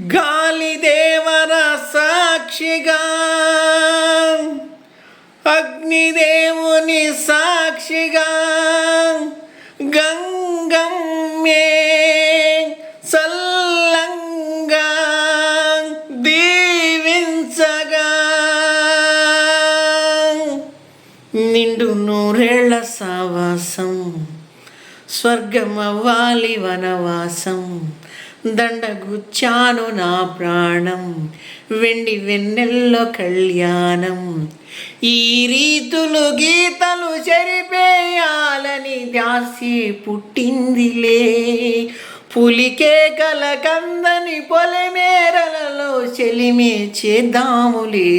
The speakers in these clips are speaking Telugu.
గాలిదేవర సాక్షిగా, అగ్నిదేవుని సాక్షిగా, గంగమ్మే సల్లంగా దీవించగా, నిండు నూరేళ్ల సావాసం, స్వర్గమవ్వాలి వనవాసం, దండగుచ్చాను నా ప్రాణం, వెండి వెన్నెల్లో కళ్యాణం. ఈ రీతులు గీతలు చెరిపేయాలని దాసి పుట్టిందిలే, పులికే కల కందని పొలిమేరలలో చెలిమే చేద్దాములే.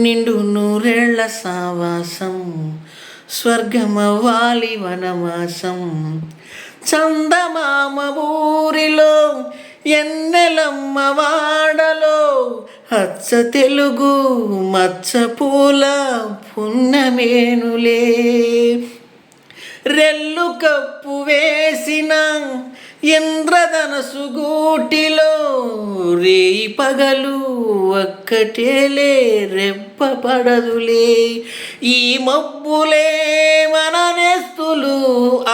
నిండు నూరేళ్ల సావాసం, స్వర్గమవ్వాలి వనవాసం, చందమామ ఊరిలో ఎన్నెలమ్మ వాడలో, అచ్చ తెలుగు మచ్చ పూల పున్నమేనులే. రెల్లు కప్పు వేసిన ఇంద్రధనసు గూటిలో, రేయి పగలు ఒక్కటేలే రెప్ప పడదులే. ఈ మబ్బులే మన నేస్తులు,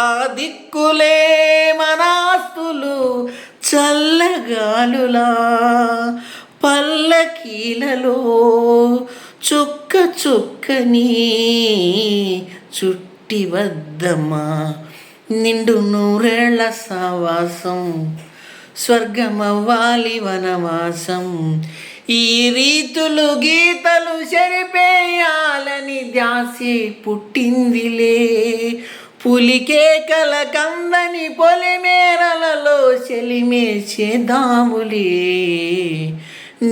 ఆ దిక్కులే మన ఆస్తులు, చల్లగాలులా పల్లకీలలో చుక్క చుక్కని చుట్టి వద్దమ్మా. నిండు నూరేళ్ల సావాసం, స్వర్గమవ్వాలి వనవాసం. ఈ రీతులు గీతలు చెరిపేయాలని దాసి పుట్టిందిలే, పులికే కల కందని పొలిమేరలలో చెలిమే చేద్దాములే.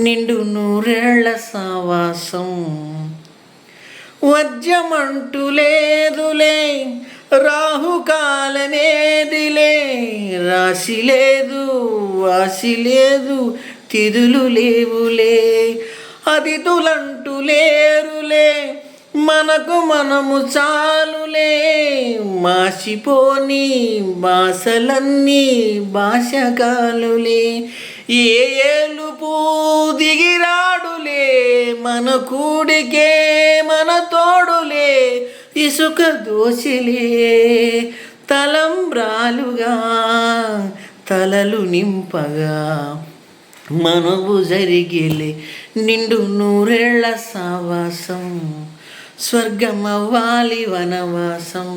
నిండు నూరేళ్ల సావాసం, వజ్రమంటూ లేదులే, రాహుకాలమేదిలే, రాశి లేదు వాసి లేదు, తిథులు లేవులే, అతిథులంటూ లేరులే, మనకు మనము చాలులే. మాసిపోని భాషలన్నీ భాషకాలులే, ఏ ఏలుపు దిగిరాడులే, మన కూడికే మన తోడులే. ఇసుక దోసిలే తలంబ్రాలుగా తలలు నింపగా, మనవు జరిగేలే. నిండు నూరేళ్ల సావాసం, స్వర్గమవ్వాలి వనవాసం.